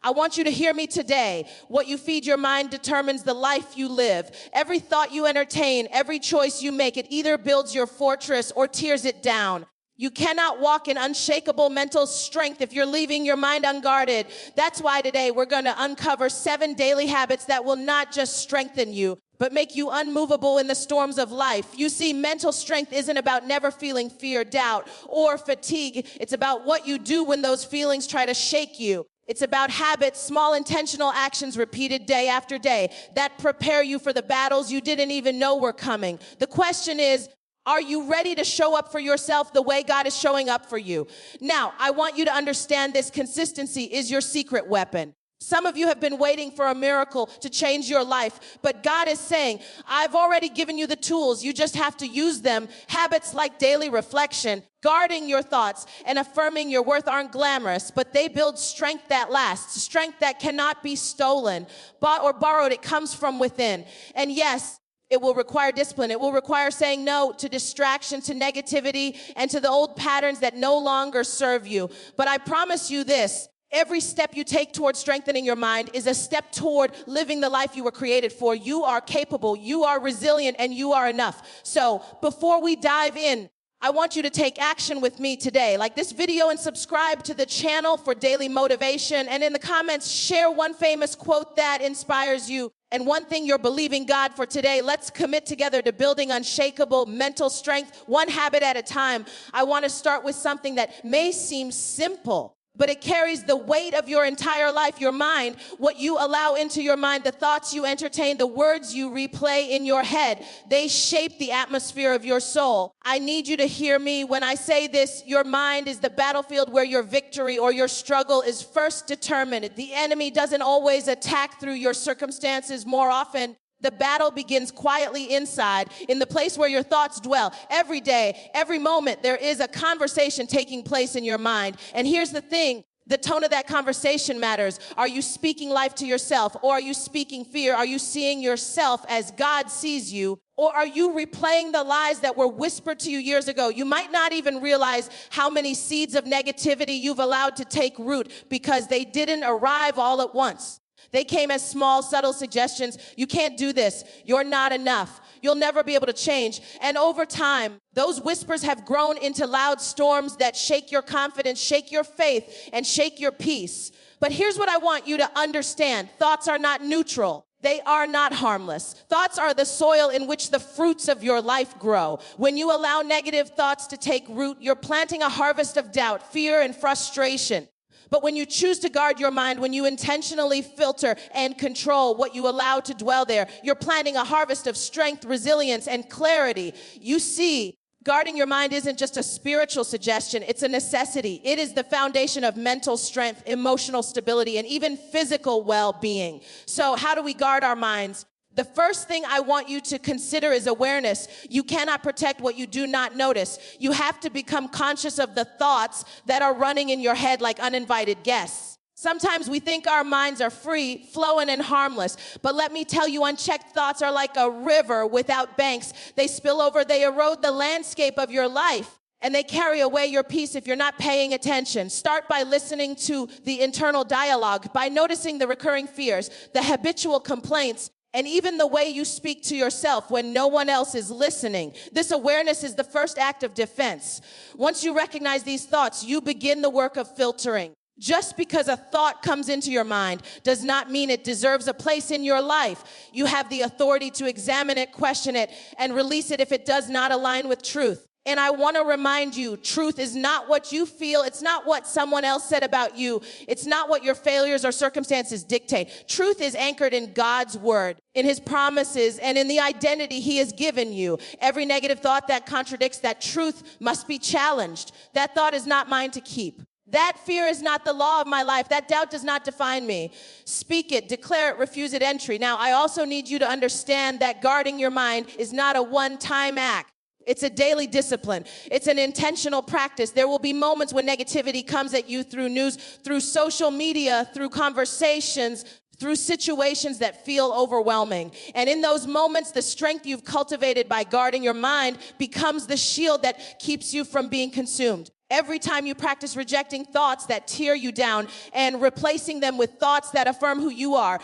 I want you to hear me today. What you feed your mind determines the life you live. Every thought you entertain, every choice you make, it either builds your fortress or tears it down. You cannot walk in unshakable mental strength if you're leaving your mind unguarded. That's why today we're going to uncover 7 daily habits that will not just strengthen you, but make you unmovable in the storms of life. You see, mental strength isn't about never feeling fear, doubt, or fatigue. It's about what you do when those feelings try to shake you. It's about habits, small intentional actions repeated day after day that prepare you for the battles you didn't even know were coming. The question is, are you ready to show up for yourself the way God is showing up for you? Now, I want you to understand this: consistency is your secret weapon. Some of you have been waiting for a miracle to change your life, but God is saying, I've already given you the tools. You just have to use them. Habits like daily reflection, guarding your thoughts, and affirming your worth aren't glamorous, but they build strength that lasts, strength that cannot be stolen, bought or borrowed. It comes from within. And yes, it will require discipline. It will require saying no to distraction, to negativity, and to the old patterns that no longer serve you. But I promise you this: every step you take toward strengthening your mind is a step toward living the life you were created for. You are capable, you are resilient, and you are enough. So before we dive in, I want you to take action with me today. Like this video and subscribe to the channel for daily motivation. And in the comments, share one famous quote that inspires you and one thing you're believing God for today. Let's commit together to building unshakable mental strength, one habit at a time. I want to start with something that may seem simple, but it carries the weight of your entire life, your mind. What you allow into your mind, the thoughts you entertain, the words you replay in your head, they shape the atmosphere of your soul. I need you to hear me when I say this: your mind is the battlefield where your victory or your struggle is first determined. The enemy doesn't always attack through your circumstances. More often, the battle begins quietly inside, in the place where your thoughts dwell. Every day, every moment, there is a conversation taking place in your mind. And here's the thing: the tone of that conversation matters. Are you speaking life to yourself, or are you speaking fear? Are you seeing yourself as God sees you, or are you replaying the lies that were whispered to you years ago? You might not even realize how many seeds of negativity you've allowed to take root because they didn't arrive all at once. They came as small, subtle suggestions. You can't do this. You're not enough. You'll never be able to change. And over time, those whispers have grown into loud storms that shake your confidence, shake your faith, and shake your peace. But here's what I want you to understand: thoughts are not neutral. They are not harmless. Thoughts are the soil in which the fruits of your life grow. When you allow negative thoughts to take root, you're planting a harvest of doubt, fear, and frustration. But when you choose to guard your mind, when you intentionally filter and control what you allow to dwell there, you're planting a harvest of strength, resilience, and clarity. You see, guarding your mind isn't just a spiritual suggestion, it's a necessity. It is the foundation of mental strength, emotional stability, and even physical well-being. So how do we guard our minds? The first thing I want you to consider is awareness. You cannot protect what you do not notice. You have to become conscious of the thoughts that are running in your head like uninvited guests. Sometimes we think our minds are free, flowing, and harmless. But let me tell you, unchecked thoughts are like a river without banks. They spill over, they erode the landscape of your life, and they carry away your peace if you're not paying attention. Start by listening to the internal dialogue, by noticing the recurring fears, the habitual complaints, and even the way you speak to yourself when no one else is listening. This awareness is the first act of defense. Once you recognize these thoughts, you begin the work of filtering. Just because a thought comes into your mind does not mean it deserves a place in your life. You have the authority to examine it, question it, and release it if it does not align with truth. And I want to remind you, truth is not what you feel. It's not what someone else said about you. It's not what your failures or circumstances dictate. Truth is anchored in God's word, in his promises, and in the identity he has given you. Every negative thought that contradicts that truth must be challenged. That thought is not mine to keep. That fear is not the law of my life. That doubt does not define me. Speak it, declare it, refuse it entry. Now, I also need you to understand that guarding your mind is not a one-time act. It's a daily discipline. It's an intentional practice. There will be moments when negativity comes at you through news, through social media, through conversations, through situations that feel overwhelming. And in those moments, the strength you've cultivated by guarding your mind becomes the shield that keeps you from being consumed. Every time you practice rejecting thoughts that tear you down and replacing them with thoughts that affirm who you are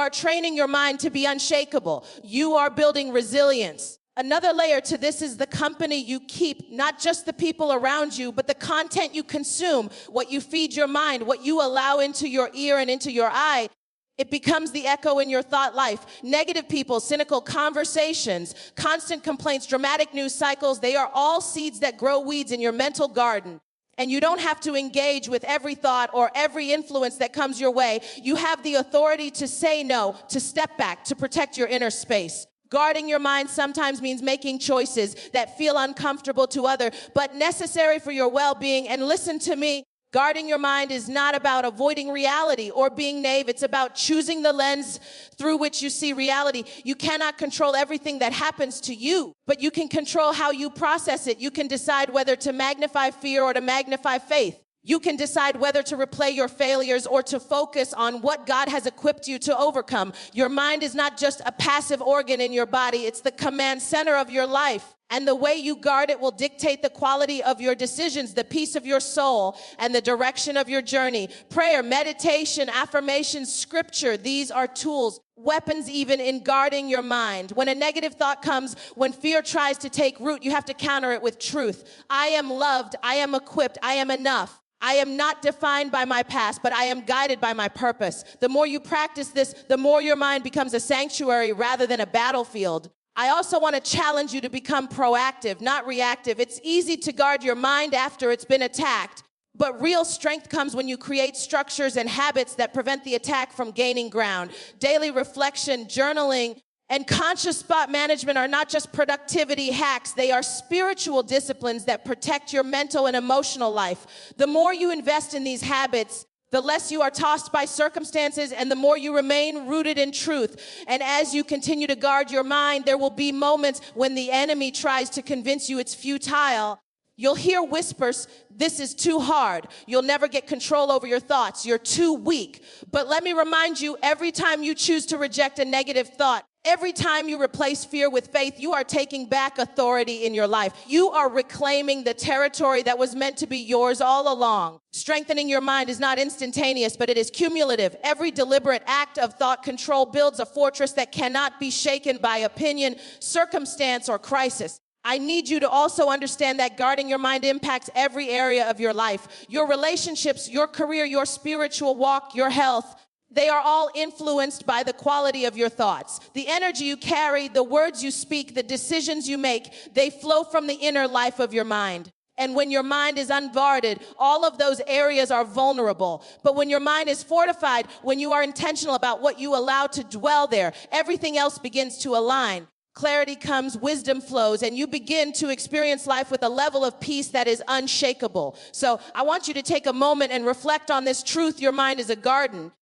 training your mind to be unshakable. You are building resilience. Another layer to this is the company you keep, not just the people around you, but the content you consume, what you feed your mind, what you allow into your ear and into your eye. It becomes the echo in your thought life. Negative people, cynical conversations, constant complaints, dramatic news cycles, they are all seeds that grow weeds in your mental garden. And you don't have to engage with every thought or every influence that comes your way. You have the authority to say no, to step back, to protect your inner space. Guarding your mind sometimes means making choices that feel uncomfortable to others, but necessary for your well-being. And listen to me. Guarding your mind is not about avoiding reality or being naive. It's about choosing the lens through which you see reality. You cannot control everything that happens to you, but you can control how you process it. You can decide whether to magnify fear or to magnify faith. You can decide whether to replay your failures or to focus on what God has equipped you to overcome. Your mind is not just a passive organ in your body. It's the command center of your life. And the way you guard it will dictate the quality of your decisions, the peace of your soul, and the direction of your journey. Prayer, meditation, affirmation, scripture, these are tools, weapons even in guarding your mind. When a negative thought comes, when fear tries to take root, you have to counter it with truth. I am loved, I am equipped, I am enough. I am not defined by my past, but I am guided by my purpose. The more you practice this, the more your mind becomes a sanctuary rather than a battlefield. I also want to challenge you to become proactive, not reactive. It's easy to guard your mind after it's been attacked, but real strength comes when you create structures and habits that prevent the attack from gaining ground. Daily reflection, journaling, and conscious spot management are not just productivity hacks. They are spiritual disciplines that protect your mental and emotional life. The more you invest in these habits, the less you are tossed by circumstances and the more you remain rooted in truth. And as you continue to guard your mind, there will be moments when the enemy tries to convince you it's futile. You'll hear whispers, this is too hard. You'll never get control over your thoughts. You're too weak. But let me remind you, every time you choose to reject a negative thought, every time you replace fear with faith, you are taking back authority in your life. You are reclaiming the territory that was meant to be yours all along. Strengthening your mind is not instantaneous, but it is cumulative. Every deliberate act of thought control builds a fortress that cannot be shaken by opinion, circumstance, or crisis. I need you to also understand that guarding your mind impacts every area of your life. Your relationships, your career, your spiritual walk, your health. They are all influenced by the quality of your thoughts. The energy you carry, the words you speak, the decisions you make, they flow from the inner life of your mind. And when your mind is unguarded, all of those areas are vulnerable. But when your mind is fortified, when you are intentional about what you allow to dwell there, everything else begins to align. Clarity comes, wisdom flows, and you begin to experience life with a level of peace that is unshakable. So I want you to take a moment and reflect on this truth. Your mind is a garden.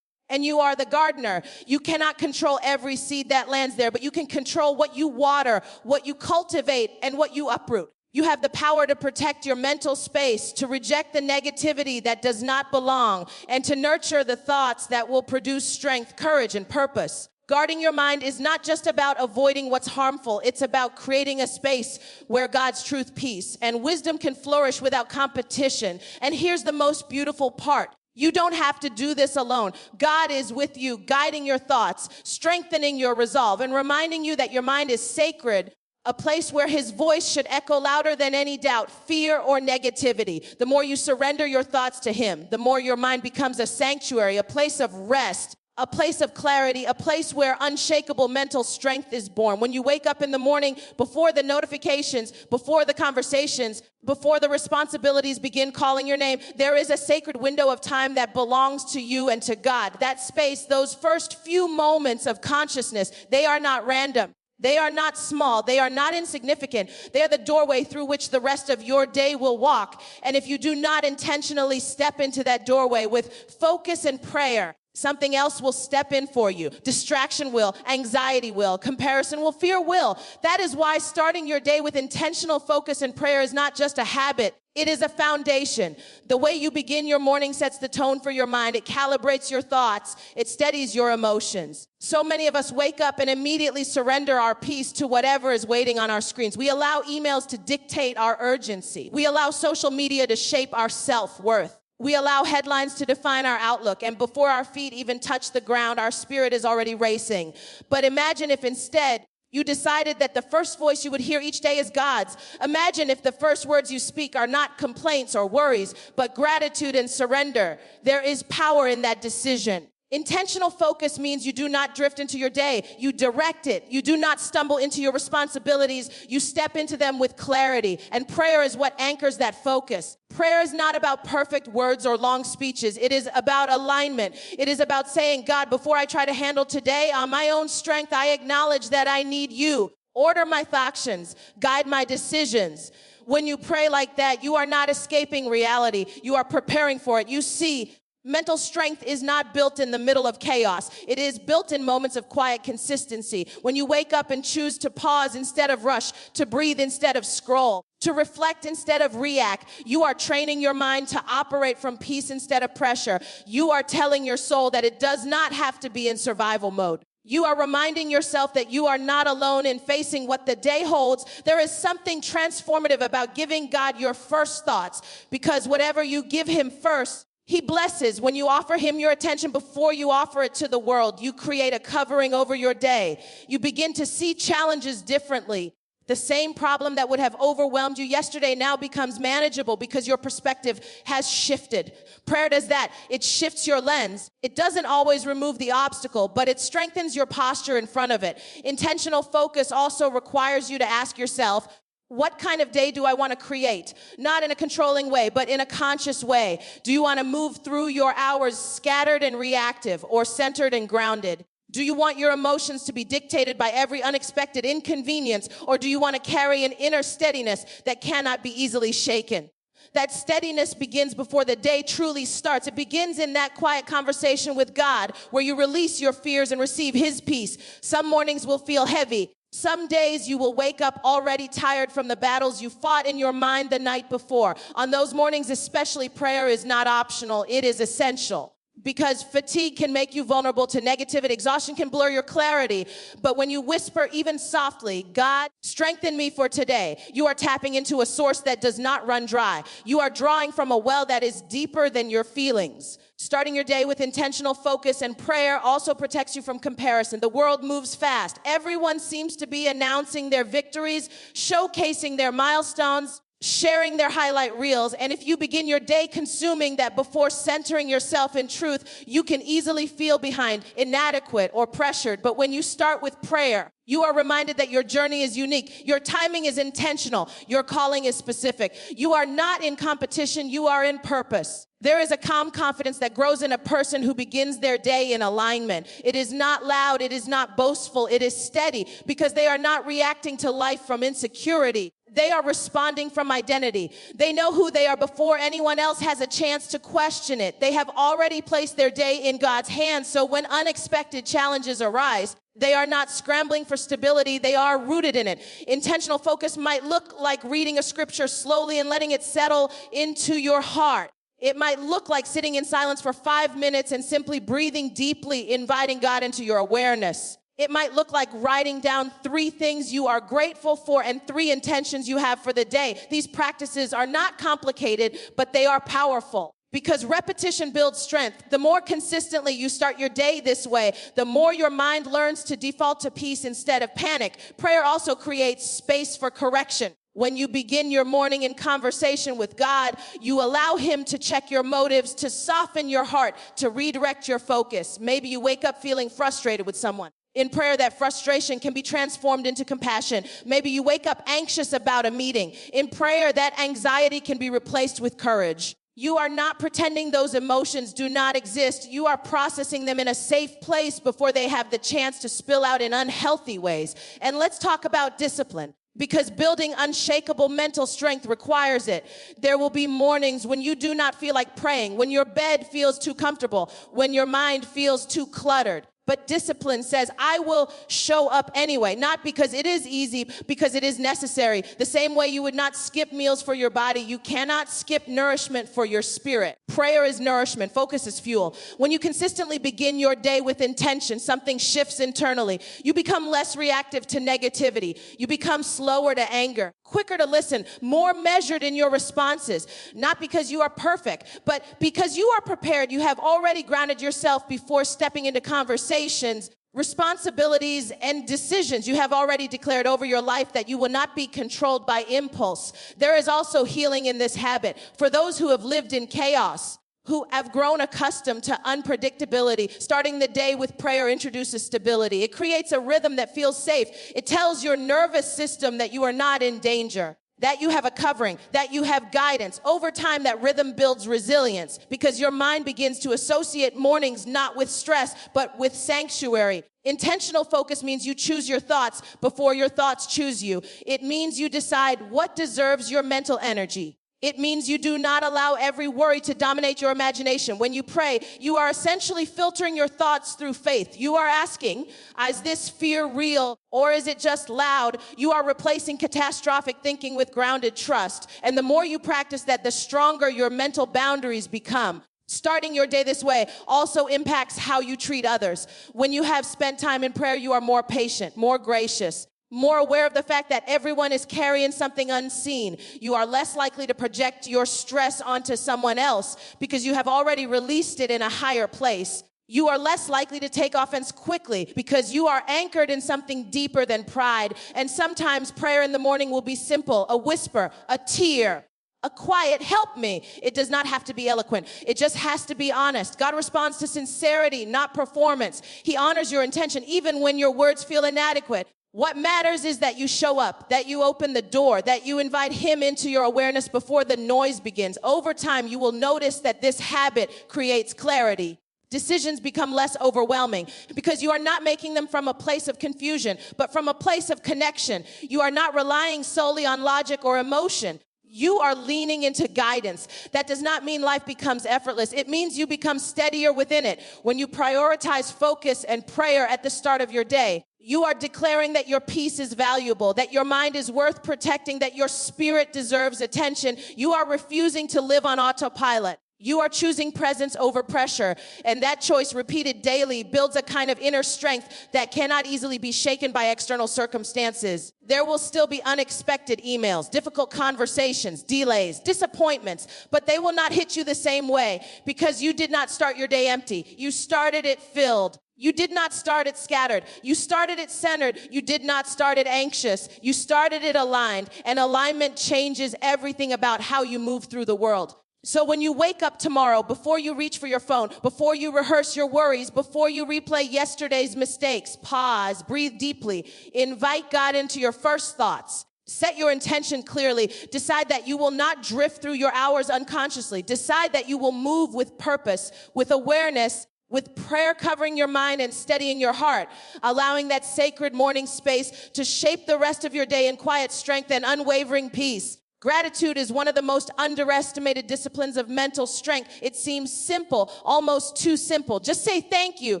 And you are the gardener. You cannot control every seed that lands there, but you can control what you water, what you cultivate, and what you uproot. You have the power to protect your mental space, to reject the negativity that does not belong, and to nurture the thoughts that will produce strength, courage, and purpose. Guarding your mind is not just about avoiding what's harmful. It's about creating a space where God's truth, peace, and wisdom can flourish without competition. And here's the most beautiful part. You don't have to do this alone. God is with you, guiding your thoughts, strengthening your resolve, and reminding you that your mind is sacred, a place where his voice should echo louder than any doubt, fear, or negativity. The more you surrender your thoughts to him, the more your mind becomes a sanctuary, a place of rest, a place of clarity, a place where unshakable mental strength is born. When you wake up in the morning, before the notifications, before the conversations, before the responsibilities begin calling your name, there is a sacred window of time that belongs to you and to God. That space, those first few moments of consciousness, they are not random. They are not small. They are not insignificant. They are the doorway through which the rest of your day will walk. And if you do not intentionally step into that doorway with focus and prayer, something else will step in for you. Distraction will, anxiety will, comparison will, fear will. That is why starting your day with intentional focus and prayer is not just a habit. It is a foundation. The way you begin your morning sets the tone for your mind. It calibrates your thoughts. It steadies your emotions. So many of us wake up and immediately surrender our peace to whatever is waiting on our screens. We allow emails to dictate our urgency. We allow social media to shape our self-worth. We allow headlines to define our outlook, and before our feet even touch the ground, our spirit is already racing. But imagine if instead you decided that the first voice you would hear each day is God's. Imagine if the first words you speak are not complaints or worries, but gratitude and surrender. There is power in that decision. Intentional focus means you do not drift into your day. You direct it. You do not stumble into your responsibilities. You step into them with clarity. And prayer is what anchors that focus. Prayer is not about perfect words or long speeches. It is about alignment. It is about saying, God, before I try to handle today on my own strength, I acknowledge that I need you. Order my actions. Guide my decisions. When you pray like that, you are not escaping reality. You are preparing for it. You see, mental strength is not built in the middle of chaos. It is built in moments of quiet consistency. When you wake up and choose to pause instead of rush, to breathe instead of scroll, to reflect instead of react, you are training your mind to operate from peace instead of pressure. You are telling your soul that it does not have to be in survival mode. You are reminding yourself that you are not alone in facing what the day holds. There is something transformative about giving God your first thoughts, because whatever you give him first, he blesses. When you offer him your attention before you offer it to the world, you create a covering over your day. You begin to see challenges differently. The same problem that would have overwhelmed you yesterday now becomes manageable because your perspective has shifted. Prayer does that. It shifts your lens. It doesn't always remove the obstacle, but it strengthens your posture in front of it. Intentional focus also requires you to ask yourself, what kind of day do I want to create? Not in a controlling way, but in a conscious way. Do you want to move through your hours scattered and reactive, or centered and grounded? Do you want your emotions to be dictated by every unexpected inconvenience, or do you want to carry an inner steadiness that cannot be easily shaken? That steadiness begins before the day truly starts. It begins in that quiet conversation with God, where you release your fears and receive his peace. Some mornings will feel heavy. Some days you will wake up already tired from the battles you fought in your mind the night before. On those mornings especially, prayer is not optional, it is essential. Because fatigue can make you vulnerable to negativity. Exhaustion can blur your clarity. But when you whisper even softly, God, strengthen me for today, you are tapping into a source that does not run dry. You are drawing from a well that is deeper than your feelings. Starting your day with intentional focus and prayer also protects you from comparison. The world moves fast. Everyone seems to be announcing their victories, showcasing their milestones, sharing their highlight reels. And if you begin your day consuming that before centering yourself in truth, you can easily feel behind, inadequate, or pressured. But when you start with prayer, you are reminded that your journey is unique. Your timing is intentional. Your calling is specific. You are not in competition. You are in purpose. There is a calm confidence that grows in a person who begins their day in alignment. It is not loud. It is not boastful. It is steady, because they are not reacting to life from insecurity. They are responding from identity. They know who they are before anyone else has a chance to question it. They have already placed their day in God's hands, so when unexpected challenges arise, they are not scrambling for stability, they are rooted in it. Intentional focus might look like reading a scripture slowly and letting it settle into your heart. It might look like sitting in silence for 5 minutes and simply breathing deeply, inviting God into your awareness. It might look like writing down 3 things you are grateful for and 3 intentions you have for the day. These practices are not complicated, but they are powerful. Because repetition builds strength. The more consistently you start your day this way, the more your mind learns to default to peace instead of panic. Prayer also creates space for correction. When you begin your morning in conversation with God, you allow him to check your motives, to soften your heart, to redirect your focus. Maybe you wake up feeling frustrated with someone. In prayer, that frustration can be transformed into compassion. Maybe you wake up anxious about a meeting. In prayer, that anxiety can be replaced with courage. You are not pretending those emotions do not exist. You are processing them in a safe place before they have the chance to spill out in unhealthy ways. And let's talk about discipline, because building unshakable mental strength requires it. There will be mornings when you do not feel like praying, when your bed feels too comfortable, when your mind feels too cluttered. But discipline says, I will show up anyway, not because it is easy, because it is necessary. The same way you would not skip meals for your body, you cannot skip nourishment for your spirit. Prayer is nourishment, focus is fuel. When you consistently begin your day with intention, something shifts internally. You become less reactive to negativity. You become slower to anger, quicker to listen, more measured in your responses. Not because you are perfect, but because you are prepared. You have already grounded yourself before stepping into conversations, responsibilities, and decisions. You have already declared over your life that you will not be controlled by impulse. There is also healing in this habit. For those who have lived in chaos, who have grown accustomed to unpredictability, starting the day with prayer introduces stability. It creates a rhythm that feels safe. It tells your nervous system that you are not in danger, that you have a covering, that you have guidance. Over time, that rhythm builds resilience because your mind begins to associate mornings not with stress, but with sanctuary. Intentional focus means you choose your thoughts before your thoughts choose you. It means you decide what deserves your mental energy. It means you do not allow every worry to dominate your imagination. When you pray, you are essentially filtering your thoughts through faith. You are asking, is this fear real or is it just loud? You are replacing catastrophic thinking with grounded trust. And the more you practice that, the stronger your mental boundaries become. Starting your day this way also impacts how you treat others. When you have spent time in prayer, you are more patient, more gracious, more aware of the fact that everyone is carrying something unseen. You are less likely to project your stress onto someone else because you have already released it in a higher place. You are less likely to take offense quickly because you are anchored in something deeper than pride. And sometimes prayer in the morning will be simple, a whisper, a tear, a quiet, help me. It does not have to be eloquent. It just has to be honest. God responds to sincerity, not performance. He honors your intention even when your words feel inadequate. What matters is that you show up, that you open the door, that you invite him into your awareness before the noise begins. Over time, you will notice that this habit creates clarity. Decisions become less overwhelming because you are not making them from a place of confusion, but from a place of connection. You are not relying solely on logic or emotion. You are leaning into guidance. That does not mean life becomes effortless. It means you become steadier within it. When you prioritize focus and prayer at the start of your day, you are declaring that your peace is valuable, that your mind is worth protecting, that your spirit deserves attention. You are refusing to live on autopilot. You are choosing presence over pressure, and that choice repeated daily builds a kind of inner strength that cannot easily be shaken by external circumstances. There will still be unexpected emails, difficult conversations, delays, disappointments, but they will not hit you the same way because you did not start your day empty. You started it filled. You did not start it scattered. You started it centered. You did not start it anxious. You started it aligned, and alignment changes everything about how you move through the world. So when you wake up tomorrow, before you reach for your phone, before you rehearse your worries, before you replay yesterday's mistakes, pause, breathe deeply, invite God into your first thoughts. Set your intention clearly. Decide that you will not drift through your hours unconsciously. Decide that you will move with purpose, with awareness, with prayer covering your mind and steadying your heart, allowing that sacred morning space to shape the rest of your day in quiet strength and unwavering peace. Gratitude is one of the most underestimated disciplines of mental strength. It seems simple, almost too simple. Just say thank you.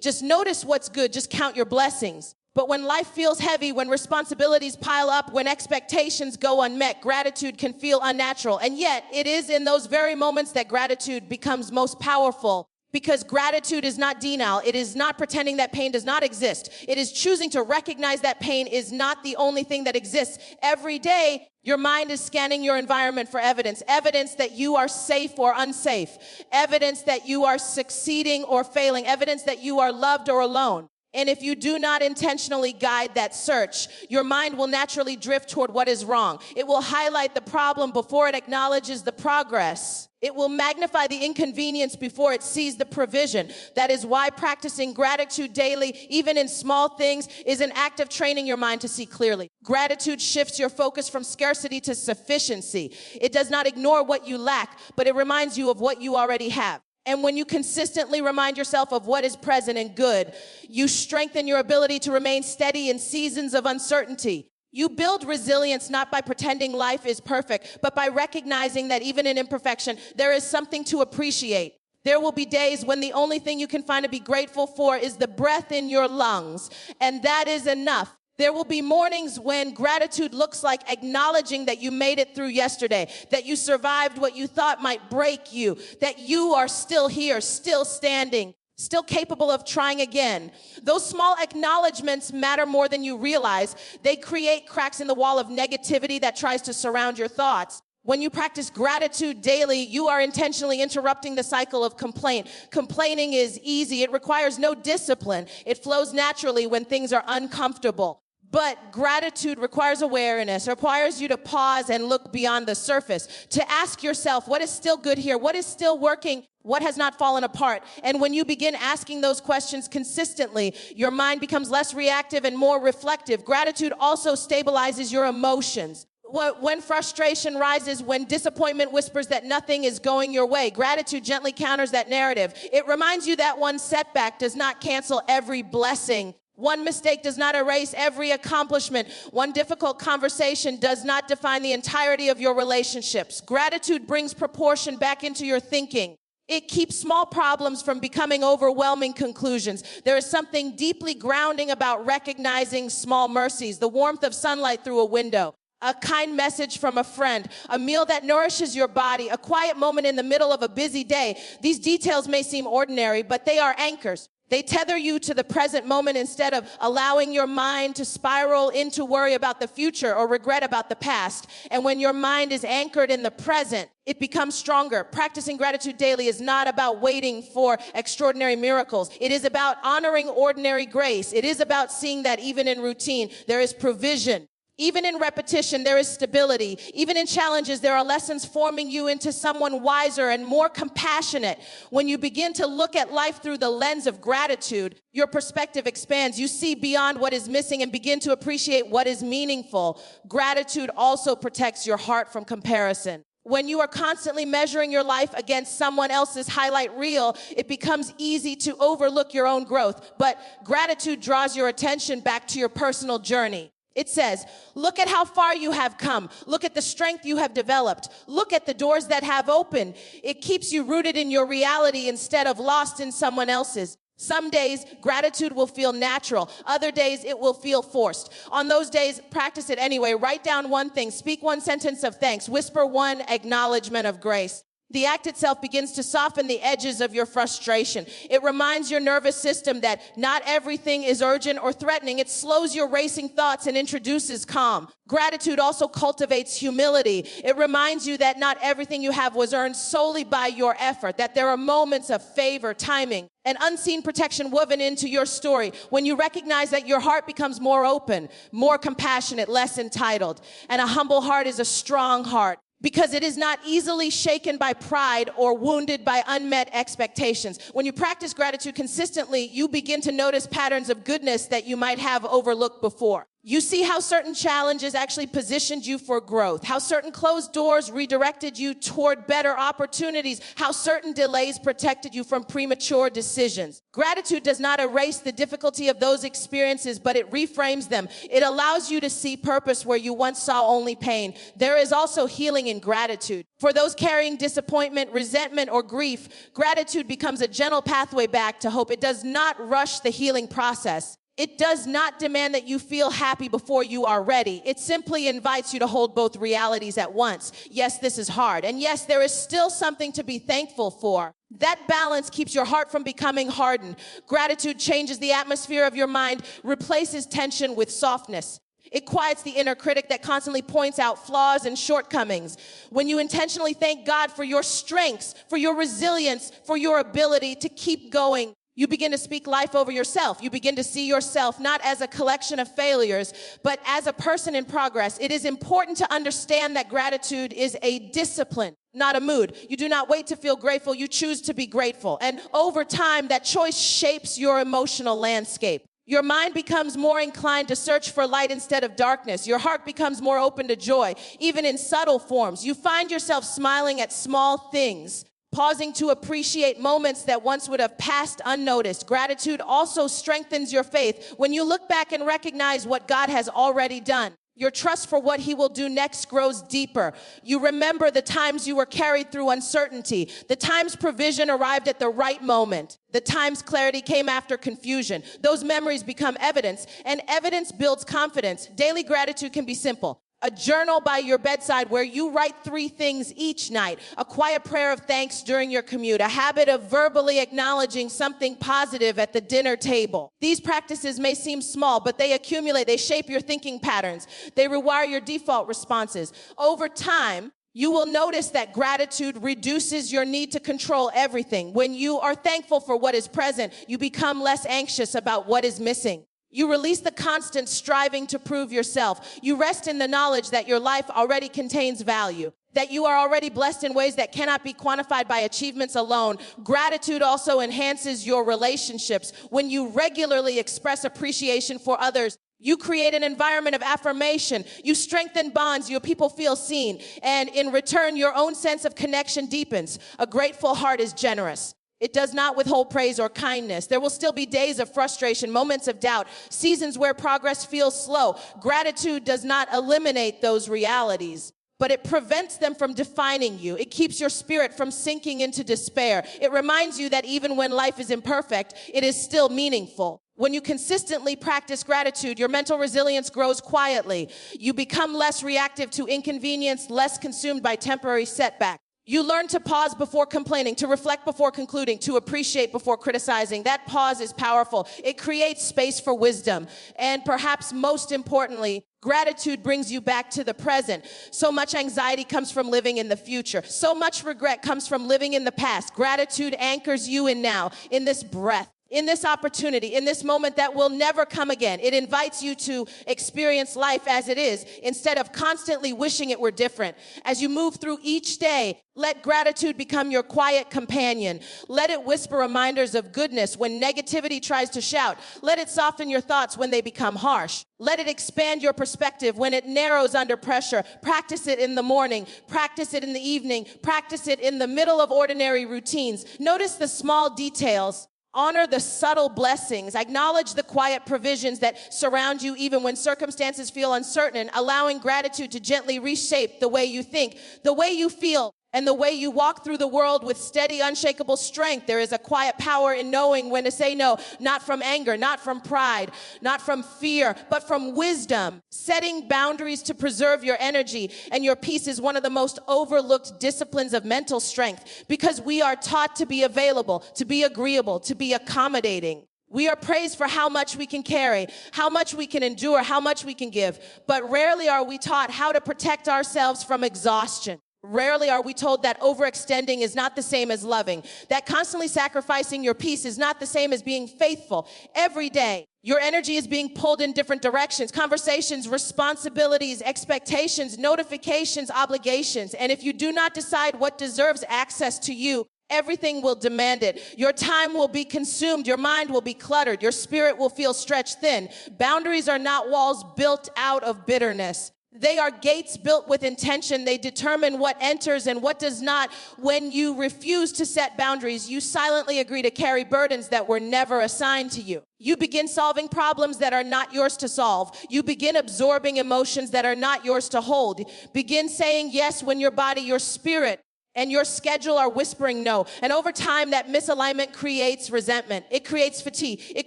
Just notice what's good. Just count your blessings. But when life feels heavy, when responsibilities pile up, when expectations go unmet, gratitude can feel unnatural. And yet, it is in those very moments that gratitude becomes most powerful. Because gratitude is not denial. It is not pretending that pain does not exist. It is choosing to recognize that pain is not the only thing that exists. Every day, your mind is scanning your environment for evidence. Evidence that you are safe or unsafe. Evidence that you are succeeding or failing. Evidence that you are loved or alone. And if you do not intentionally guide that search, your mind will naturally drift toward what is wrong. It will highlight the problem before it acknowledges the progress. It will magnify the inconvenience before it sees the provision. That is why practicing gratitude daily, even in small things, is an act of training your mind to see clearly. Gratitude shifts your focus from scarcity to sufficiency. It does not ignore what you lack, but it reminds you of what you already have. And when you consistently remind yourself of what is present and good, you strengthen your ability to remain steady in seasons of uncertainty. You build resilience not by pretending life is perfect, but by recognizing that even in imperfection, there is something to appreciate. There will be days when the only thing you can find to be grateful for is the breath in your lungs, and that is enough. There will be mornings when gratitude looks like acknowledging that you made it through yesterday, that you survived what you thought might break you, that you are still here, still standing, still capable of trying again. Those small acknowledgments matter more than you realize. They create cracks in the wall of negativity that tries to surround your thoughts. When you practice gratitude daily, you are intentionally interrupting the cycle of complaint. Complaining is easy. It requires no discipline. It flows naturally when things are uncomfortable. But gratitude requires awareness, requires you to pause and look beyond the surface, to ask yourself, what is still good here? What is still working? What has not fallen apart? And when you begin asking those questions consistently, your mind becomes less reactive and more reflective. Gratitude also stabilizes your emotions. When frustration rises, when disappointment whispers that nothing is going your way, gratitude gently counters that narrative. It reminds you that one setback does not cancel every blessing. One mistake does not erase every accomplishment. One difficult conversation does not define the entirety of your relationships. Gratitude brings proportion back into your thinking. It keeps small problems from becoming overwhelming conclusions. There is something deeply grounding about recognizing small mercies, the warmth of sunlight through a window, a kind message from a friend, a meal that nourishes your body, a quiet moment in the middle of a busy day. These details may seem ordinary, but they are anchors. They tether you to the present moment instead of allowing your mind to spiral into worry about the future or regret about the past. And when your mind is anchored in the present, it becomes stronger. Practicing gratitude daily is not about waiting for extraordinary miracles. It is about honoring ordinary grace. It is about seeing that even in routine, there is provision. Even in repetition, there is stability. Even in challenges, there are lessons forming you into someone wiser and more compassionate. When you begin to look at life through the lens of gratitude, your perspective expands. You see beyond what is missing and begin to appreciate what is meaningful. Gratitude also protects your heart from comparison. When you are constantly measuring your life against someone else's highlight reel, it becomes easy to overlook your own growth. But gratitude draws your attention back to your personal journey. It says, look at how far you have come. Look at the strength you have developed. Look at the doors that have opened. It keeps you rooted in your reality instead of lost in someone else's. Some days, gratitude will feel natural. Other days, it will feel forced. On those days, practice it anyway. Write down one thing. Speak one sentence of thanks. Whisper one acknowledgement of grace. The act itself begins to soften the edges of your frustration. It reminds your nervous system that not everything is urgent or threatening. It slows your racing thoughts and introduces calm. Gratitude also cultivates humility. It reminds you that not everything you have was earned solely by your effort, that there are moments of favor, timing, and unseen protection woven into your story. When you recognize that your heart becomes more open, more compassionate, less entitled, and a humble heart is a strong heart, because it is not easily shaken by pride or wounded by unmet expectations. When you practice gratitude consistently, you begin to notice patterns of goodness that you might have overlooked before. You see how certain challenges actually positioned you for growth, how certain closed doors redirected you toward better opportunities, how certain delays protected you from premature decisions. Gratitude does not erase the difficulty of those experiences, but it reframes them. It allows you to see purpose where you once saw only pain. There is also healing in gratitude. For those carrying disappointment, resentment, or grief, gratitude becomes a gentle pathway back to hope. It does not rush the healing process. It does not demand that you feel happy before you are ready. It simply invites you to hold both realities at once. Yes, this is hard. And yes, there is still something to be thankful for. That balance keeps your heart from becoming hardened. Gratitude changes the atmosphere of your mind, replaces tension with softness. It quiets the inner critic that constantly points out flaws and shortcomings. When you intentionally thank God for your strengths, for your resilience, for your ability to keep going, you begin to speak life over yourself. You begin to see yourself not as a collection of failures, but as a person in progress. It is important to understand that gratitude is a discipline, not a mood. You do not wait to feel grateful. You choose to be grateful. And over time, that choice shapes your emotional landscape. Your mind becomes more inclined to search for light instead of darkness. Your heart becomes more open to joy, even in subtle forms. You find yourself smiling at small things, pausing to appreciate moments that once would have passed unnoticed. Gratitude also strengthens your faith. When you look back and recognize what God has already done, Your trust for what he will do next grows deeper. You remember the times you were carried through uncertainty, the times provision arrived at the right moment, the times clarity came after confusion. Those memories become evidence, and evidence builds confidence. Daily gratitude can be simple. A journal by your bedside where you write 3 things each night. A quiet prayer of thanks during your commute. A habit of verbally acknowledging something positive at the dinner table. These practices may seem small, but they accumulate. They shape your thinking patterns. They rewire your default responses. Over time, you will notice that gratitude reduces your need to control everything. When you are thankful for what is present, you become less anxious about what is missing. You release the constant striving to prove yourself. You rest in the knowledge that your life already contains value, that you are already blessed in ways that cannot be quantified by achievements alone. Gratitude also enhances your relationships. When you regularly express appreciation for others, you create an environment of affirmation. You strengthen bonds. Your people feel seen. And in return, your own sense of connection deepens. A grateful heart is generous. It does not withhold praise or kindness. There will still be days of frustration, moments of doubt, seasons where progress feels slow. Gratitude does not eliminate those realities, but it prevents them from defining you. It keeps your spirit from sinking into despair. It reminds you that even when life is imperfect, it is still meaningful. When you consistently practice gratitude, your mental resilience grows quietly. You become less reactive to inconvenience, less consumed by temporary setbacks. You learn to pause before complaining, to reflect before concluding, to appreciate before criticizing. That pause is powerful. It creates space for wisdom. And perhaps most importantly, gratitude brings you back to the present. So much anxiety comes from living in the future. So much regret comes from living in the past. Gratitude anchors you in now, in this breath, in this opportunity, in this moment that will never come again. It invites you to experience life as it is, instead of constantly wishing it were different. As you move through each day, let gratitude become your quiet companion. Let it whisper reminders of goodness when negativity tries to shout. Let it soften your thoughts when they become harsh. Let it expand your perspective when it narrows under pressure. Practice it in the morning. Practice it in the evening. Practice it in the middle of ordinary routines. Notice the small details. Honor the subtle blessings. Acknowledge the quiet provisions that surround you even when circumstances feel uncertain, allowing gratitude to gently reshape the way you think, the way you feel, and the way you walk through the world with steady, unshakable strength. There is a quiet power in knowing when to say no, not from anger, not from pride, not from fear, but from wisdom. Setting boundaries to preserve your energy and your peace is one of the most overlooked disciplines of mental strength, because we are taught to be available, to be agreeable, to be accommodating. We are praised for how much we can carry, how much we can endure, how much we can give, but rarely are we taught how to protect ourselves from exhaustion. Rarely are we told that overextending is not the same as loving, that constantly sacrificing your peace is not the same as being faithful. Every day, your energy is being pulled in different directions: conversations, responsibilities, expectations, notifications, obligations. And if you do not decide what deserves access to you, everything will demand it. Your time will be consumed. Your mind will be cluttered. Your spirit will feel stretched thin. Boundaries are not walls built out of bitterness. They are gates built with intention. They determine what enters and what does not. When you refuse to set boundaries, you silently agree to carry burdens that were never assigned to you. You begin solving problems that are not yours to solve. You begin absorbing emotions that are not yours to hold. Begin saying yes when your body, your spirit, and your schedule are whispering no. And over time, that misalignment creates resentment. It creates fatigue. It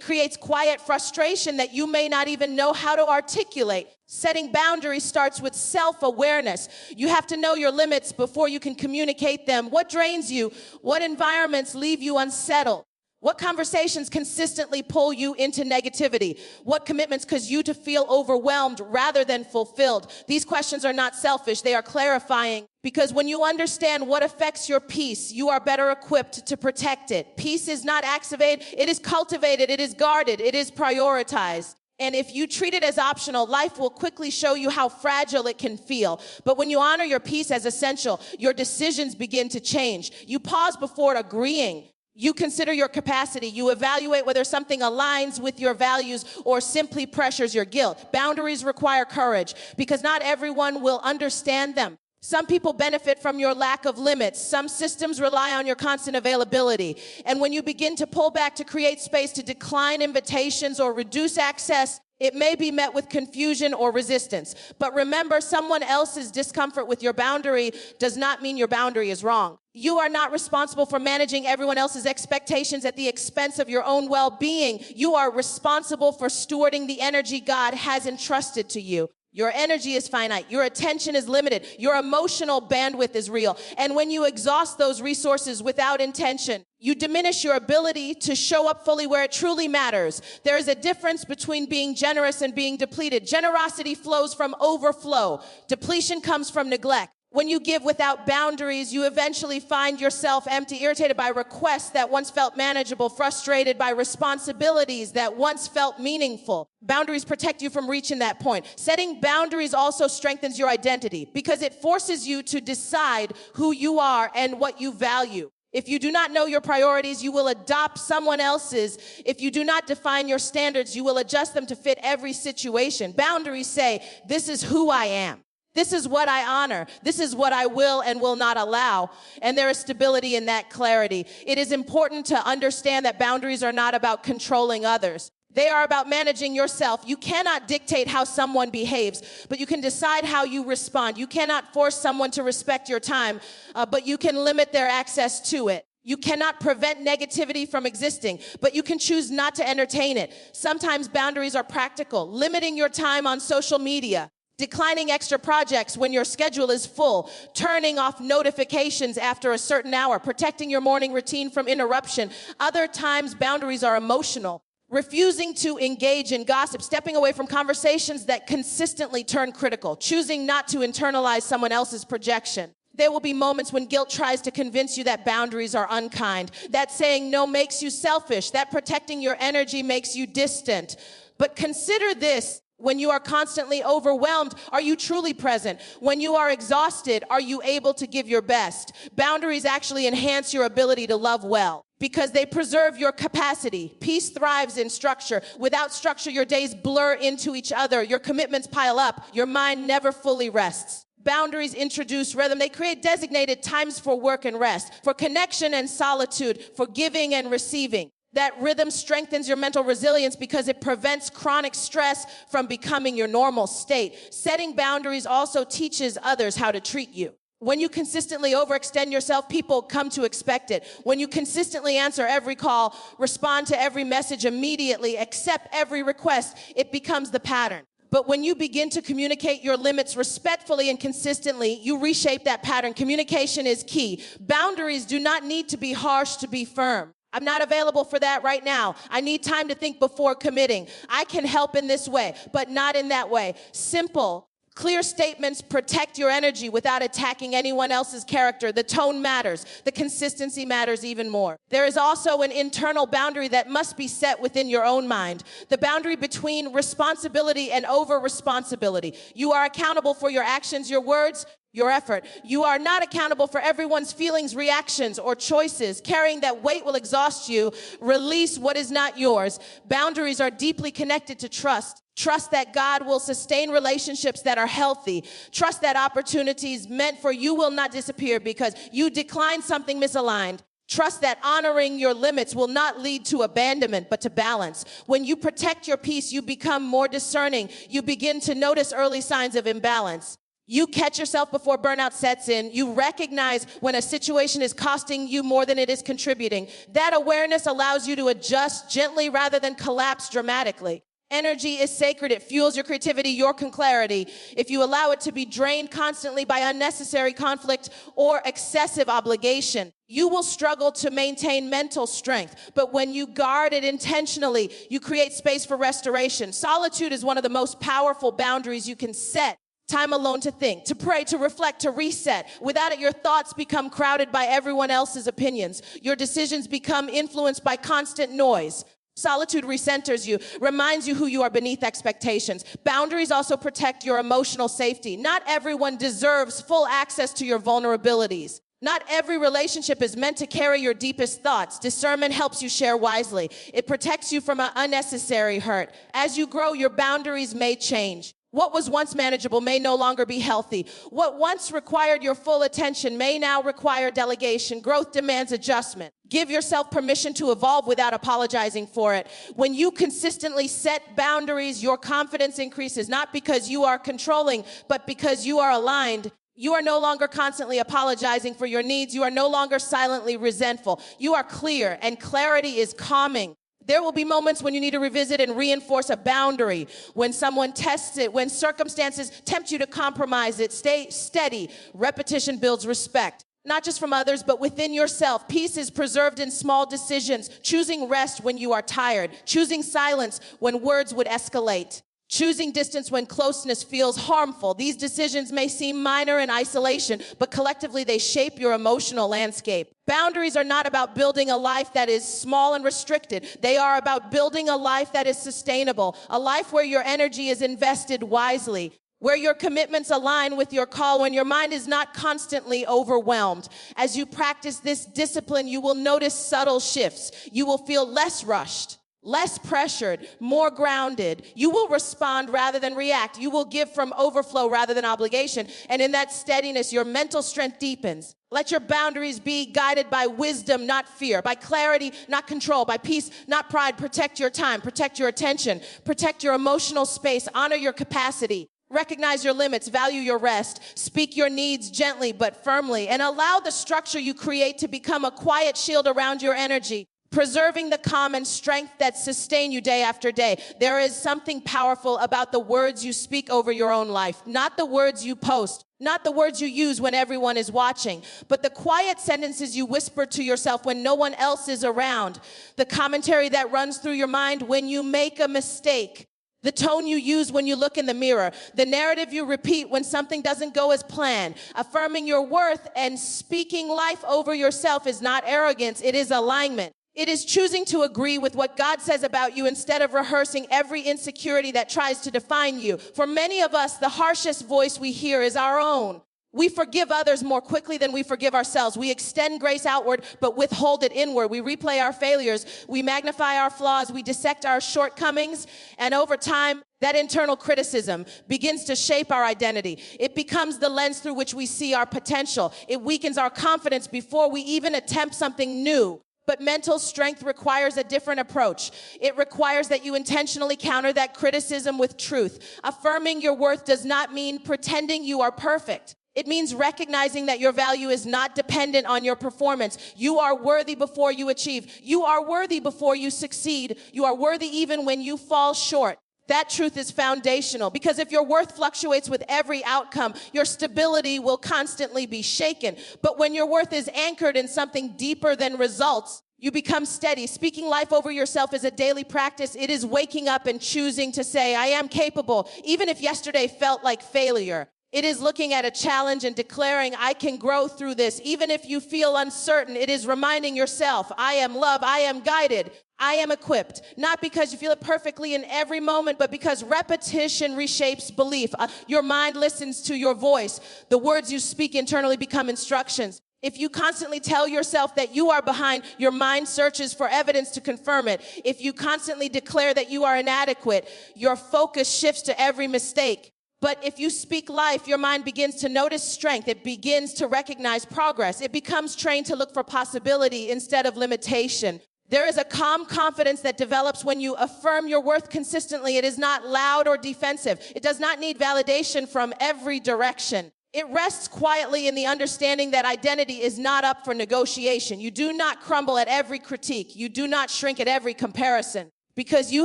creates quiet frustration that you may not even know how to articulate. Setting boundaries starts with self-awareness. You have to know your limits before you can communicate them. What drains you? What environments leave you unsettled? What conversations consistently pull you into negativity? What commitments cause you to feel overwhelmed rather than fulfilled? These questions are not selfish, they are clarifying, because when you understand what affects your peace, you are better equipped to protect it. Peace is not activated, it is cultivated, it is guarded, it is prioritized. And if you treat it as optional, life will quickly show you how fragile it can feel. But when you honor your peace as essential, your decisions begin to change. You pause before agreeing. You consider your capacity. You evaluate whether something aligns with your values or simply pressures your guilt. Boundaries require courage because not everyone will understand them. Some people benefit from your lack of limits. Some systems rely on your constant availability. And when you begin to pull back to create space, to decline invitations or reduce access, It may be met with confusion or resistance. But remember, someone else's discomfort with your boundary does not mean your boundary is wrong. You are not responsible for managing everyone else's expectations at the expense of your own well-being. You are responsible for stewarding the energy God has entrusted to you. Your energy is finite. Your attention is limited. Your emotional bandwidth is real. And when you exhaust those resources without intention, you diminish your ability to show up fully where it truly matters. There is a difference between being generous and being depleted. Generosity flows from overflow. Depletion comes from neglect. When you give without boundaries, you eventually find yourself empty, irritated by requests that once felt manageable, frustrated by responsibilities that once felt meaningful. Boundaries protect you from reaching that point. Setting boundaries also strengthens your identity because it forces you to decide who you are and what you value. If you do not know your priorities, you will adopt someone else's. If you do not define your standards, you will adjust them to fit every situation. Boundaries say, this is who I am. This is what I honor. This is what I will and will not allow. And there is stability in that clarity. It is important to understand that boundaries are not about controlling others. They are about managing yourself. You cannot dictate how someone behaves, but you can decide how you respond. You cannot force someone to respect your time, but you can limit their access to it. You cannot prevent negativity from existing, but you can choose not to entertain it. Sometimes boundaries are practical, limiting your time on social media, declining extra projects when your schedule is full, turning off notifications after a certain hour, protecting your morning routine from interruption. Other times, boundaries are emotional. Refusing to engage in gossip, stepping away from conversations that consistently turn critical, choosing not to internalize someone else's projection. There will be moments when guilt tries to convince you that boundaries are unkind, that saying no makes you selfish, that protecting your energy makes you distant. But consider this. When you are constantly overwhelmed, are you truly present? When you are exhausted, are you able to give your best? Boundaries actually enhance your ability to love well because they preserve your capacity. Peace thrives in structure. Without structure, your days blur into each other. Your commitments pile up. Your mind never fully rests. Boundaries introduce rhythm. They create designated times for work and rest, for connection and solitude, for giving and receiving. That rhythm strengthens your mental resilience because it prevents chronic stress from becoming your normal state. Setting boundaries also teaches others how to treat you. When you consistently overextend yourself, people come to expect it. When you consistently answer every call, respond to every message immediately, accept every request, it becomes the pattern. But when you begin to communicate your limits respectfully and consistently, you reshape that pattern. Communication is key. Boundaries do not need to be harsh to be firm. I'm not available for that right now. I need time to think before committing. I can help in this way, but not in that way. Simple, clear statements protect your energy without attacking anyone else's character. The tone matters. The consistency matters even more. There is also an internal boundary that must be set within your own mind. The boundary between responsibility and over-responsibility. You are accountable for your actions, your words, your effort. You are not accountable for everyone's feelings, reactions, or choices. Carrying that weight will exhaust you. Release what is not yours. Boundaries are deeply connected to trust. Trust that God will sustain relationships that are healthy. Trust that opportunities meant for you will not disappear because you declined something misaligned. Trust that honoring your limits will not lead to abandonment, but to balance. When you protect your peace, you become more discerning. You begin to notice early signs of imbalance. You catch yourself before burnout sets in. You recognize when a situation is costing you more than it is contributing. That awareness allows you to adjust gently rather than collapse dramatically. Energy is sacred. It fuels your creativity, your clarity. If you allow it to be drained constantly by unnecessary conflict or excessive obligation, you will struggle to maintain mental strength. But when you guard it intentionally, you create space for restoration. Solitude is one of the most powerful boundaries you can set. Time alone to think, to pray, to reflect, to reset. Without it, your thoughts become crowded by everyone else's opinions. Your decisions become influenced by constant noise. Solitude recenters you, reminds you who you are beneath expectations. Boundaries also protect your emotional safety. Not everyone deserves full access to your vulnerabilities. Not every relationship is meant to carry your deepest thoughts. Discernment helps you share wisely. It protects you from unnecessary hurt. As you grow, your boundaries may change. What was once manageable may no longer be healthy. What once required your full attention may now require delegation. Growth demands adjustment. Give yourself permission to evolve without apologizing for it. When you consistently set boundaries, your confidence increases, not because you are controlling, but because you are aligned. You are no longer constantly apologizing for your needs. You are no longer silently resentful. You are clear, and clarity is calming. There will be moments when you need to revisit and reinforce a boundary, when someone tests it, when circumstances tempt you to compromise it. Stay steady. Repetition builds respect, not just from others, but within yourself. Peace is preserved in small decisions, choosing rest when you are tired, choosing silence when words would escalate, choosing distance when closeness feels harmful. These decisions may seem minor in isolation, but collectively they shape your emotional landscape. Boundaries are not about building a life that is small and restricted. They are about building a life that is sustainable, a life where your energy is invested wisely, where your commitments align with your call, when your mind is not constantly overwhelmed. As you practice this discipline, you will notice subtle shifts. You will feel less rushed, less pressured, more grounded. You will respond rather than react. You will give from overflow rather than obligation. And in that steadiness, your mental strength deepens. Let your boundaries be guided by wisdom, not fear, by clarity, not control, by peace, not pride. Protect your time, protect your attention, protect your emotional space, honor your capacity. Recognize your limits, value your rest, speak your needs gently but firmly, and allow the structure you create to become a quiet shield around your energy, preserving the calm and strength that sustain you day after day. There is something powerful about the words you speak over your own life, not the words you post, not the words you use when everyone is watching, but the quiet sentences you whisper to yourself when no one else is around, the commentary that runs through your mind when you make a mistake, the tone you use when you look in the mirror, the narrative you repeat when something doesn't go as planned. Affirming your worth and speaking life over yourself is not arrogance, it is alignment. It is choosing to agree with what God says about you instead of rehearsing every insecurity that tries to define you. For many of us, the harshest voice we hear is our own. We forgive others more quickly than we forgive ourselves. We extend grace outward, but withhold it inward. We replay our failures. We magnify our flaws. We dissect our shortcomings. And over time, that internal criticism begins to shape our identity. It becomes the lens through which we see our potential. It weakens our confidence before we even attempt something new. But mental strength requires a different approach. It requires that you intentionally counter that criticism with truth. Affirming your worth does not mean pretending you are perfect. It means recognizing that your value is not dependent on your performance. You are worthy before you achieve. You are worthy before you succeed. You are worthy even when you fall short. That truth is foundational, because if your worth fluctuates with every outcome, your stability will constantly be shaken. But when your worth is anchored in something deeper than results, you become steady. Speaking life over yourself is a daily practice. It is waking up and choosing to say, I am capable, even if yesterday felt like failure. It is looking at a challenge and declaring, I can grow through this. Even if you feel uncertain, it is reminding yourself, I am loved, I am guided, I am equipped. Not because you feel it perfectly in every moment, but because repetition reshapes belief. Your mind listens to your voice. The words you speak internally become instructions. If you constantly tell yourself that you are behind, your mind searches for evidence to confirm it. If you constantly declare that you are inadequate, your focus shifts to every mistake. But if you speak life, your mind begins to notice strength. It begins to recognize progress. It becomes trained to look for possibility instead of limitation. There is a calm confidence that develops when you affirm your worth consistently. It is not loud or defensive. It does not need validation from every direction. It rests quietly in the understanding that identity is not up for negotiation. You do not crumble at every critique. You do not shrink at every comparison. Because you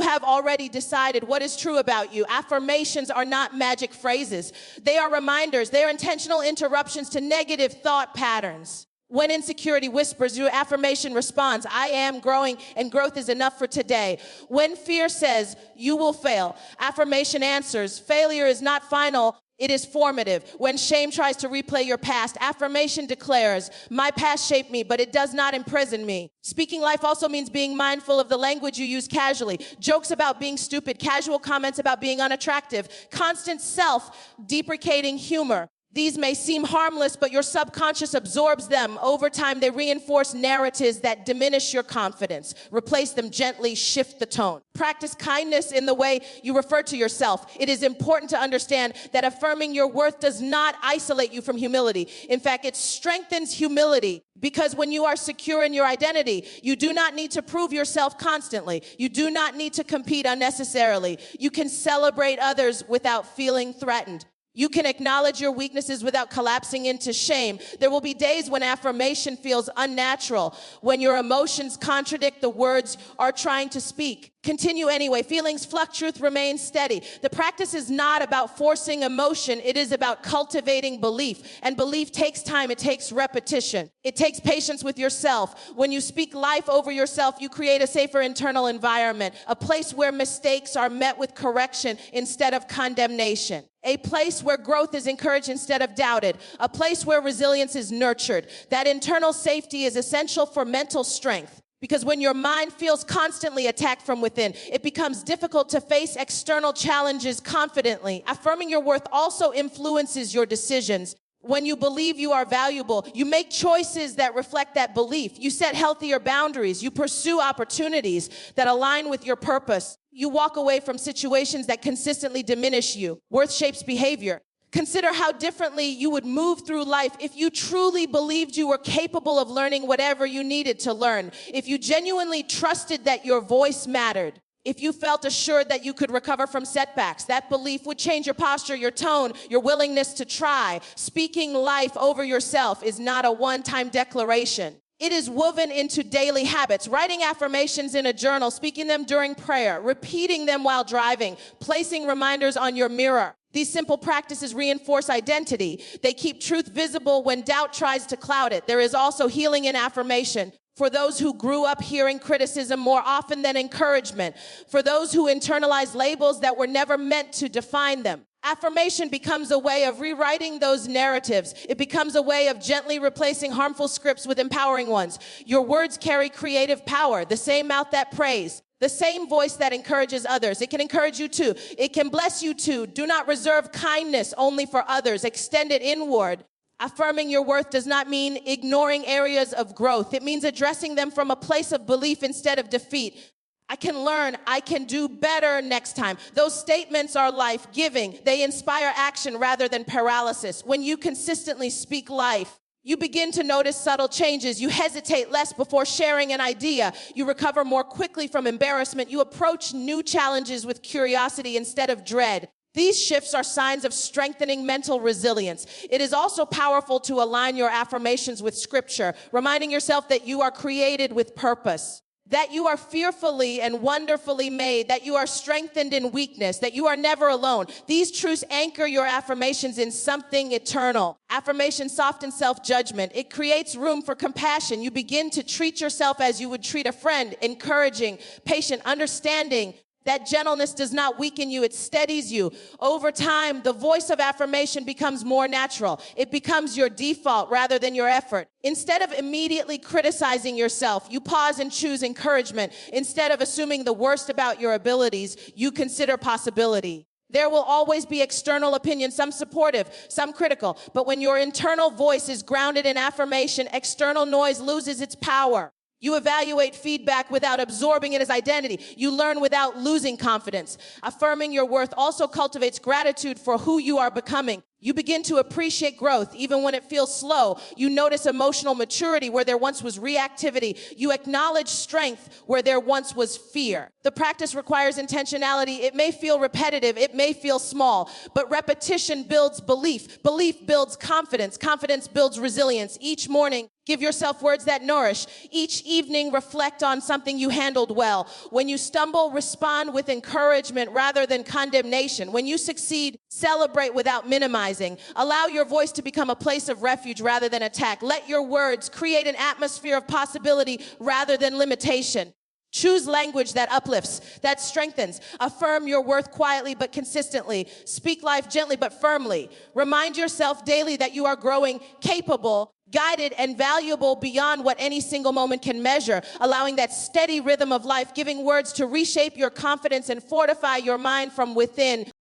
have already decided what is true about you. Affirmations are not magic phrases. They are reminders. They are intentional interruptions to negative thought patterns. When insecurity whispers, your affirmation responds, I am growing and growth is enough for today. When fear says, you will fail, affirmation answers, failure is not final, it is formative. When shame tries to replay your past, affirmation declares, my past shaped me, but it does not imprison me. Speaking life also means being mindful of the language you use casually. Jokes about being stupid, casual comments about being unattractive, constant self-deprecating humor. These may seem harmless, but your subconscious absorbs them. Over time, they reinforce narratives that diminish your confidence. Replace them gently, shift the tone. Practice kindness in the way you refer to yourself. It is important to understand that affirming your worth does not isolate you from humility. In fact, it strengthens humility, because when you are secure in your identity, you do not need to prove yourself constantly. You do not need to compete unnecessarily. You can celebrate others without feeling threatened. You can acknowledge your weaknesses without collapsing into shame. There will be days when affirmation feels unnatural, when your emotions contradict the words you are trying to speak. Continue anyway. Feelings fluctuate, truth remains steady. The practice is not about forcing emotion. It is about cultivating belief. And belief takes time. It takes repetition. It takes patience with yourself. When you speak life over yourself, you create a safer internal environment, a place where mistakes are met with correction instead of condemnation. A place where growth is encouraged instead of doubted. A place where resilience is nurtured. That internal safety is essential for mental strength. Because when your mind feels constantly attacked from within, it becomes difficult to face external challenges confidently. Affirming your worth also influences your decisions. When you believe you are valuable, you make choices that reflect that belief. You set healthier boundaries. You pursue opportunities that align with your purpose. You walk away from situations that consistently diminish you. Worth shapes behavior. Consider how differently you would move through life if you truly believed you were capable of learning whatever you needed to learn. If you genuinely trusted that your voice mattered. If you felt assured that you could recover from setbacks, that belief would change your posture, your tone, your willingness to try. Speaking life over yourself is not a one-time declaration. It is woven into daily habits. Writing affirmations in a journal, speaking them during prayer, repeating them while driving, placing reminders on your mirror. These simple practices reinforce identity. They keep truth visible when doubt tries to cloud it. There is also healing in affirmation. For those who grew up hearing criticism more often than encouragement. For those who internalize labels that were never meant to define them. Affirmation becomes a way of rewriting those narratives. It becomes a way of gently replacing harmful scripts with empowering ones. Your words carry creative power, the same mouth that prays. The same voice that encourages others. It can encourage you too. It can bless you too. Do not reserve kindness only for others. Extend it inward. Affirming your worth does not mean ignoring areas of growth. It means addressing them from a place of belief instead of defeat. I can learn, I can do better next time. Those statements are life-giving. They inspire action rather than paralysis. When you consistently speak life, you begin to notice subtle changes. You hesitate less before sharing an idea. You recover more quickly from embarrassment. You approach new challenges with curiosity instead of dread. These shifts are signs of strengthening mental resilience. It is also powerful to align your affirmations with scripture, reminding yourself that you are created with purpose. That you are fearfully and wonderfully made, that you are strengthened in weakness, that you are never alone. These truths anchor your affirmations in something eternal. Affirmation softens self-judgment. It creates room for compassion. You begin to treat yourself as you would treat a friend, encouraging, patient, understanding. That gentleness does not weaken you, it steadies you. Over time, the voice of affirmation becomes more natural. It becomes your default rather than your effort. Instead of immediately criticizing yourself, you pause and choose encouragement. Instead of assuming the worst about your abilities, you consider possibility. There will always be external opinions, some supportive, some critical. But when your internal voice is grounded in affirmation, external noise loses its power. You evaluate feedback without absorbing it as identity. You learn without losing confidence. Affirming your worth also cultivates gratitude for who you are becoming. You begin to appreciate growth even when it feels slow. You notice emotional maturity where there once was reactivity. You acknowledge strength where there once was fear. The practice requires intentionality. It may feel repetitive. It may feel small, but repetition builds belief. Belief builds confidence. Confidence builds resilience. Each morning, give yourself words that nourish. Each evening, reflect on something you handled well. When you stumble, respond with encouragement rather than condemnation. When you succeed, celebrate without minimizing. Allow your voice to become a place of refuge rather than attack. Let your words create an atmosphere of possibility rather than limitation. Choose language that uplifts, that strengthens. Affirm your worth quietly but consistently. Speak life gently but firmly. Remind yourself daily that you are growing, capable, guided, and valuable beyond what any single moment can measure, allowing that steady rhythm of life, giving words to reshape your confidence and fortify your mind from within.